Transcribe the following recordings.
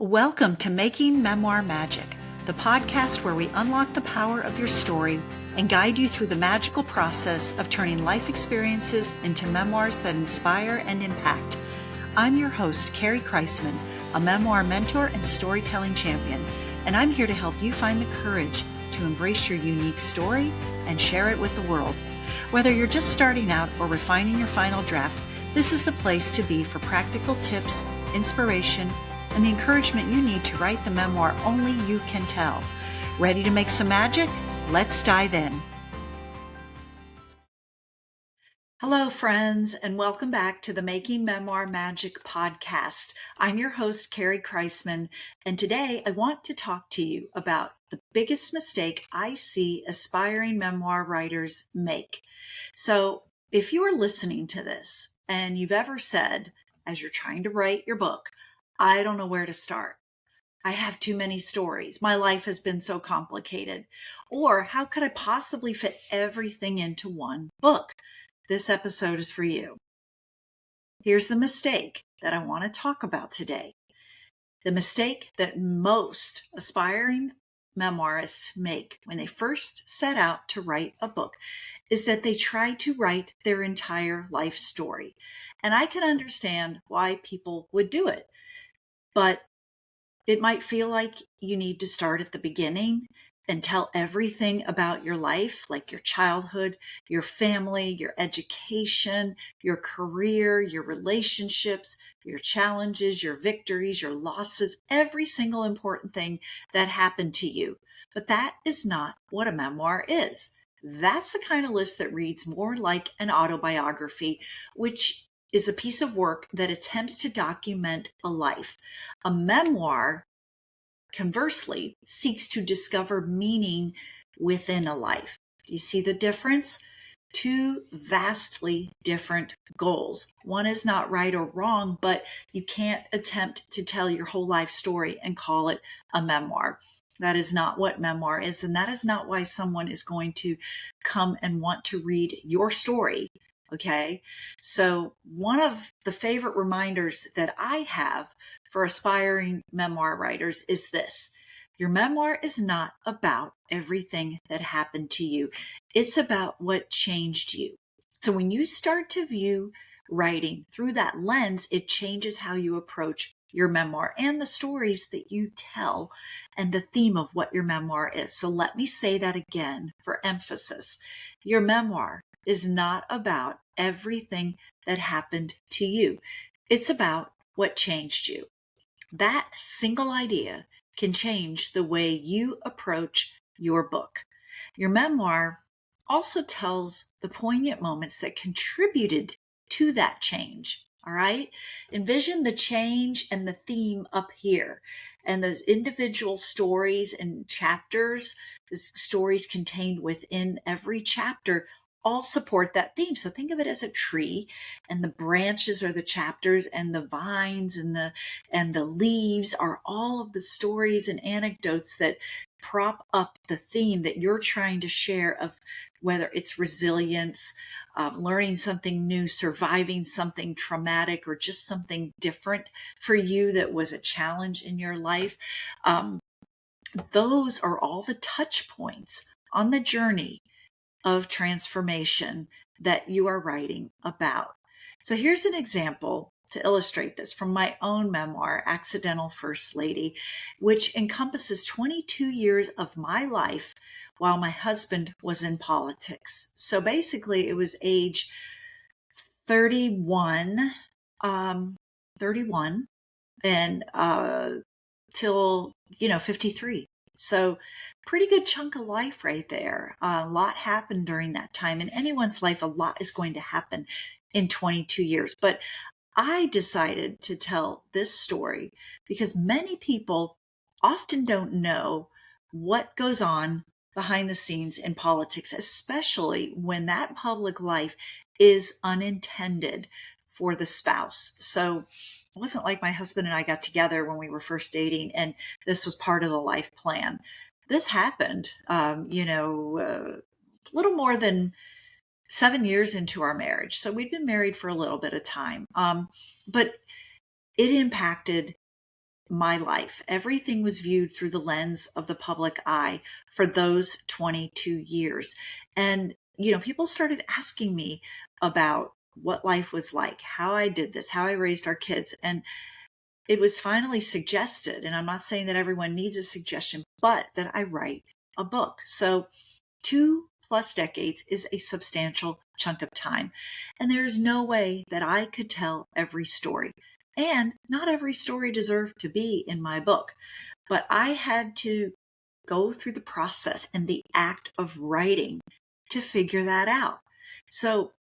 Welcome to Making Memoir Magic, the podcast where we unlock the power of your story and guide you through the magical process of turning life experiences into memoirs that inspire and impact. I'm your host, Carrie Kreisman, a memoir mentor and storytelling champion, and I'm here to help you find the courage to embrace your unique story and share it with the world. Whether you're just starting out or refining your final draft, this is the place to be for practical tips, inspiration, and the encouragement you need to write the memoir only you can tell. Ready to make some magic? Let's dive in. Hello, friends, and welcome back to the Making Memoir Magic podcast. I'm your host, Carrie Kreisman, and today I want to talk to you about the biggest mistake I see aspiring memoir writers make. So if you are listening to this and you've ever said, as you're trying to write your book, I don't know where to start. I have too many stories. My life has been so complicated. Or how could I possibly fit everything into one book? This episode is for you. Here's the mistake that I want to talk about today. The mistake that most aspiring memoirists make when they first set out to write a book is that they try to write their entire life story. And I can understand why people would do it. But it might feel like you need to start at the beginning and tell everything about your life, like your childhood, your family, your education, your career, your relationships, your challenges, your victories, your losses, every single important thing that happened to you. But that is not what a memoir is. That's the kind of list that reads more like an autobiography, which is a piece of work that attempts to document a life. A memoir, conversely, seeks to discover meaning within a life. Do you see the difference? Two vastly different goals. One is not right or wrong, but you can't attempt to tell your whole life story and call it a memoir. That is not what memoir is, and that is not why someone is going to come and want to read your story. Okay, so one of the favorite reminders that I have for aspiring memoir writers is this. Your memoir is not about everything that happened to you. It's about what changed you. So when you start to view writing through that lens, it changes how you approach your memoir and the stories that you tell and the theme of what your memoir is. So let me say that again for emphasis. Your memoir is not about everything that happened to you. It's about what changed you. That single idea can change the way you approach your book. Your memoir also tells the poignant moments that contributed to that change. All right. Envision the change and the theme up here, and those individual stories and chapters, the stories contained within every chapter all support that theme. So think of it as a tree, and the branches are the chapters, and the vines and the leaves are all of the stories and anecdotes that prop up the theme that you're trying to share, of whether it's resilience, learning something new, surviving something traumatic, or just something different for you that was a challenge in your life. Those are all the touch points on the journey of transformation that you are writing about. So here's an example to illustrate this from my own memoir, Accidental First Lady, which encompasses 22 years of my life while my husband was in politics. So basically it was age 31, 31 and till 53. So pretty good chunk of life right there. A lot happened during that time. In anyone's life, a lot is going to happen in 22 years. But I decided to tell this story because many people often don't know what goes on behind the scenes in politics, especially when that public life is unintended for the spouse. So it wasn't like my husband and I got together when we were first dating and this was part of the life plan. This happened, a little more than 7 years into our marriage. So we'd been married for a little bit of time. But it impacted my life. Everything was viewed through the lens of the public eye for those 22 years. And, people started asking me about what life was like, how I did this, how I raised our kids. And it was finally suggested, and I'm not saying that everyone needs a suggestion, but that I write a book. So 2+ decades is a substantial chunk of time. And there is no way that I could tell every story. And not every story deserved to be in my book. But I had to go through the process and the act of writing to figure that out. So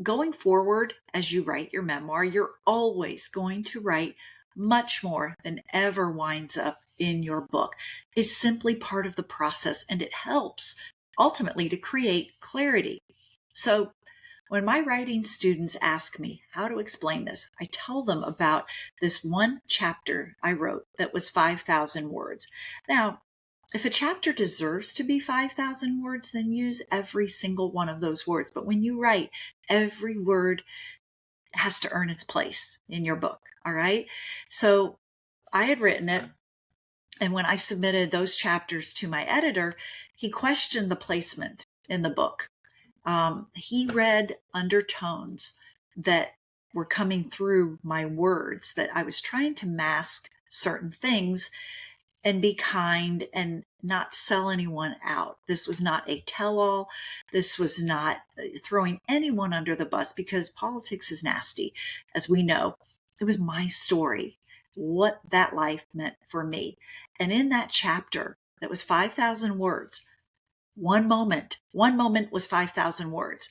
going forward, as you write your memoir, you're always going to write much more than ever winds up in your book. It's simply part of the process, and it helps ultimately to create clarity. So when my writing students ask me how to explain this, I tell them about this one chapter I wrote that was 5,000 words. Now, if a chapter deserves to be 5,000 words, then use every single one of those words. But when you write, every word has to earn its place in your book. All right. So I had written it. And when I submitted those chapters to my editor, he questioned the placement in the book. He read undertones that were coming through my words, that I was trying to mask certain things and be kind and not sell anyone out. This was not a tell-all. This was not throwing anyone under the bus, because politics is nasty, as we know. It was my story, what that life meant for me. And in that chapter that was 5,000 words, one moment was 5,000 words.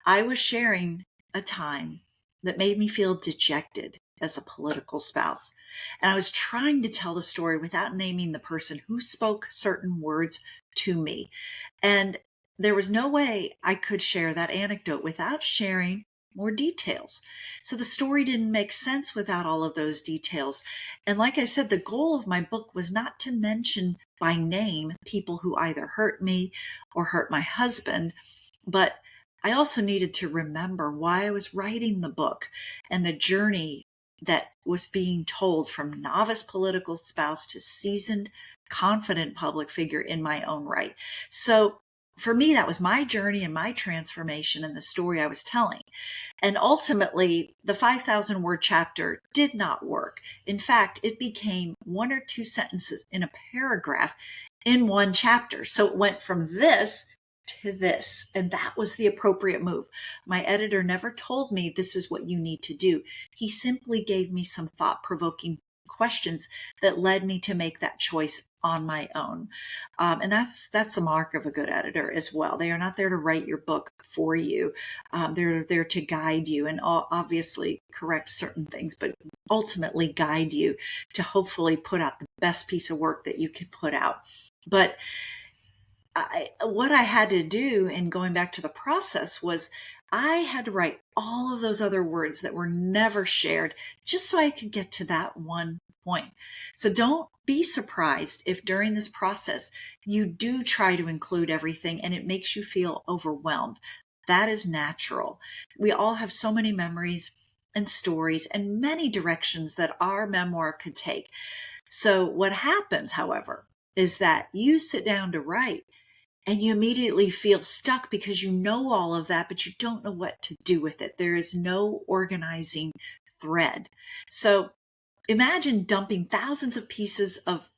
I was sharing a time that made me feel dejected as a political spouse. And I was trying to tell the story without naming the person who spoke certain words to me. And there was no way I could share that anecdote without sharing more details. So the story didn't make sense without all of those details. And like I said, the goal of my book was not to mention by name people who either hurt me or hurt my husband, but I also needed to remember why I was writing the book and the journey that was being told from novice political spouse to seasoned, confident public figure in my own right. So for me, that was my journey and my transformation and the story I was telling. And ultimately, the 5,000 word chapter did not work. In fact, it became 1 or 2 sentences in a paragraph in one chapter. So it went from this to this, and that was the appropriate move. My editor never told me this is what you need to do. He simply gave me some thought-provoking questions that led me to make that choice on my own. And that's the mark of a good editor as well. They are not there to write your book for you. They're there to guide you and obviously correct certain things, but ultimately guide you to hopefully put out the best piece of work that you can put out. But what I had to do in going back to the process was I had to write all of those other words that were never shared just so I could get to that one point. So don't be surprised if during this process you do try to include everything and it makes you feel overwhelmed. That is natural. We all have so many memories and stories and many directions that our memoir could take. So what happens, however, is that you sit down to write and you immediately feel stuck because you know all of that, but you don't know what to do with it. There is no organizing thread. So imagine dumping thousands of pieces of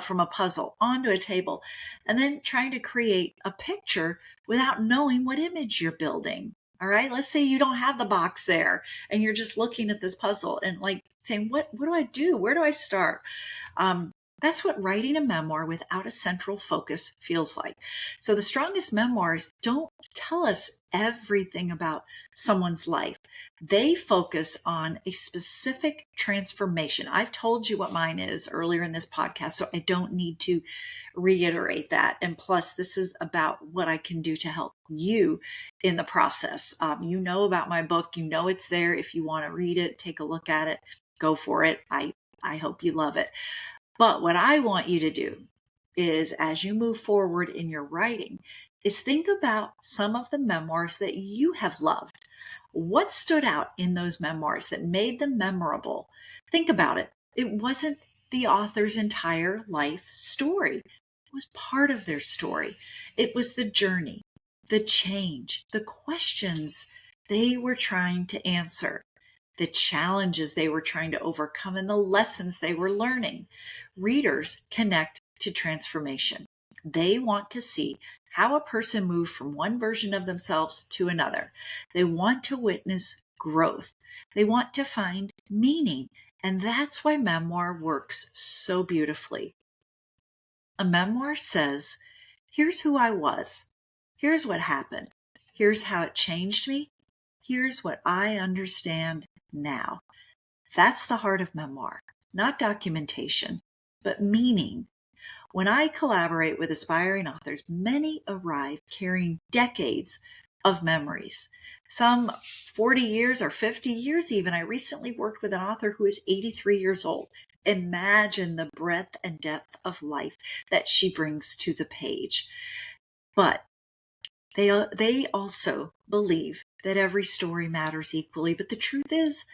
from a puzzle onto a table and then trying to create a picture without knowing what image you're building. All right. Let's say you don't have the box there and you're just looking at this puzzle and like saying, what do I do? Where do I start? That's what writing a memoir without a central focus feels like. So the strongest memoirs don't tell us everything about someone's life. They focus on a specific transformation. I've told you what mine is earlier in this podcast, so I don't need to reiterate that. And plus, this is about what I can do to help you in the process. You know about my book. You know it's there. If you want to read it, take a look at it, go for it. I hope you love it. But what I want you to do is, as you move forward in your writing, is think about some of the memoirs that you have loved. What stood out in those memoirs that made them memorable? Think about it. It wasn't the author's entire life story. It was part of their story. It was the journey, the change, the questions they were trying to answer, the challenges they were trying to overcome, and the lessons they were learning. Readers connect to transformation. They want to see how a person moved from one version of themselves to another. They want to witness growth. They want to find meaning. And that's why memoir works so beautifully. A memoir says, here's who I was. Here's what happened. Here's how it changed me. Here's what I understand now. That's the heart of memoir, not documentation, but meaning. When I collaborate with aspiring authors, many arrive carrying decades of memories, some 40 years or 50 years even. I recently worked with an author who is 83 years old. Imagine the breadth and depth of life that she brings to the page. But they also believe that every story matters equally. But the truth is,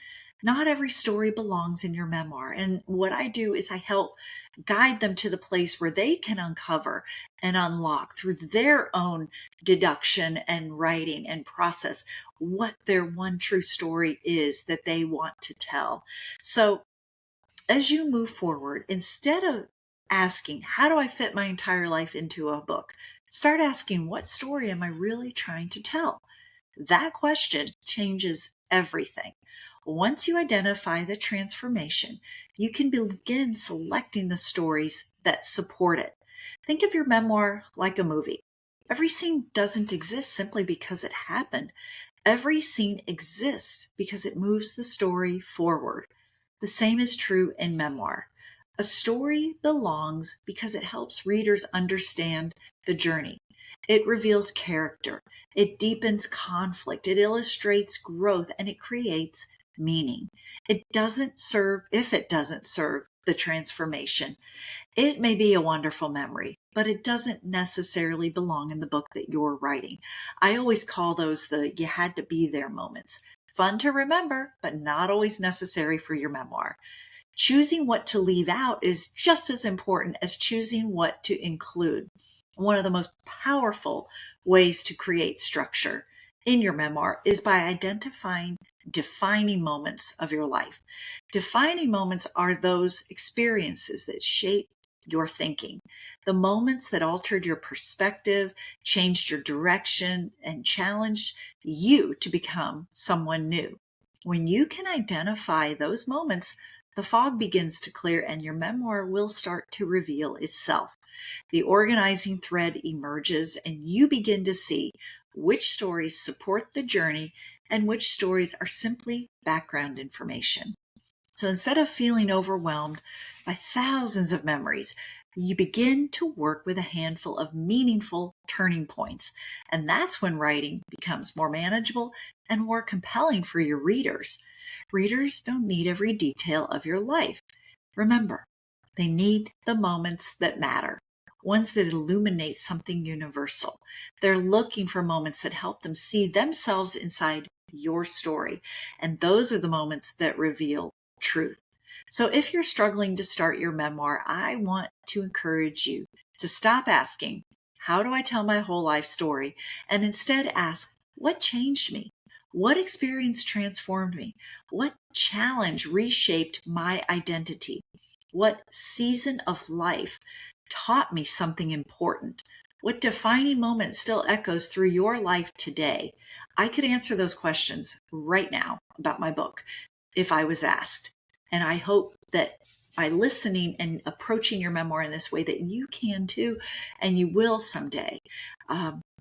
not every story belongs in your memoir. And what I do is I help guide them to the place where they can uncover and unlock through their own deduction and writing and process what their one true story is that they want to tell. So as you move forward, instead of asking, how do I fit my entire life into a book? Start asking, what story am I really trying to tell? That question changes everything. Once you identify the transformation, you can begin selecting the stories that support it. Think of your memoir like a movie. Every scene doesn't exist simply because it happened. Every scene exists because it moves the story forward. The same is true in memoir. A story belongs because it helps readers understand the journey. It reveals character. It deepens conflict. It illustrates growth, and it creates meaning. If it doesn't serve the transformation, it may be a wonderful memory, but it doesn't necessarily belong in the book that you're writing. I always call those the you had to be there moments. Fun to remember, but not always necessary for your memoir. Choosing what to leave out is just as important as choosing what to include. One of the most powerful ways to create structure in your memoir is by identifying defining moments of your life. Defining moments are those experiences that shape your thinking, the moments that altered your perspective, changed your direction, and challenged you to become someone new. When you can identify those moments, the fog begins to clear and your memoir will start to reveal itself. The organizing thread emerges and you begin to see which stories support the journey and which stories are simply background information. So instead of feeling overwhelmed by thousands of memories, you begin to work with a handful of meaningful turning points. And that's when writing becomes more manageable and more compelling for your readers. Readers don't need every detail of your life. Remember, they need the moments that matter, ones that illuminate something universal. They're looking for moments that help them see themselves inside your story. And those are the moments that reveal truth. So if you're struggling to start your memoir, I want to encourage you to stop asking, how do I tell my whole life story? And instead ask, what changed me? What experience transformed me? What challenge reshaped my identity? What season of life taught me something important? What defining moment still echoes through your life today? I could answer those questions right now about my book if I was asked. And I hope that by listening and approaching your memoir in this way that you can too, and you will someday,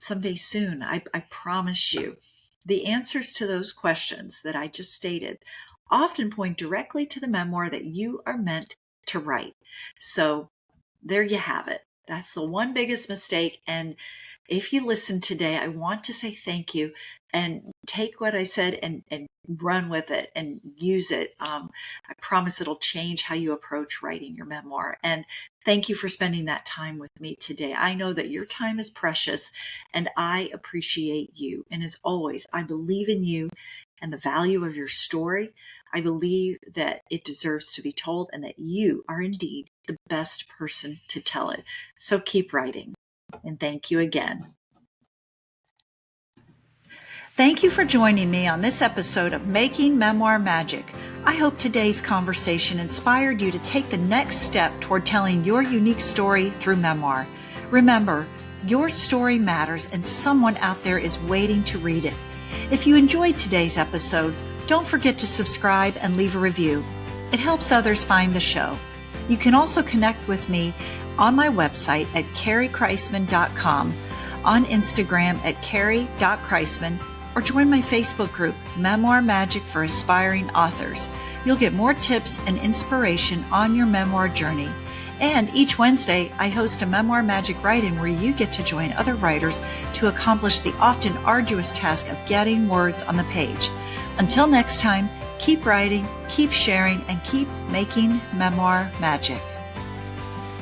someday soon, I promise you. The answers to those questions that I just stated often point directly to the memoir that you are meant to write. So there you have it. That's the one biggest mistake. And if you listen today, I want to say thank you and take what I said and run with it and use it. I promise it'll change how you approach writing your memoir. And thank you for spending that time with me today. I know that your time is precious and I appreciate you. And as always, I believe in you and the value of your story. I believe that it deserves to be told and that you are indeed the best person to tell it. So keep writing. And thank you again. Thank you for joining me on this episode of Making Memoir Magic. I hope today's conversation inspired you to take the next step toward telling your unique story through memoir. Remember, your story matters and someone out there is waiting to read it. If you enjoyed today's episode, don't forget to subscribe and leave a review. It helps others find the show. You can also connect with me on my website at carriekreisman.com, on Instagram at carrie.kreisman, or join my Facebook group, Memoir Magic for Aspiring Authors. You'll get more tips and inspiration on your memoir journey. And each Wednesday, I host a Memoir Magic write-in where you get to join other writers to accomplish the often arduous task of getting words on the page. Until next time, keep writing, keep sharing, and keep making memoir magic.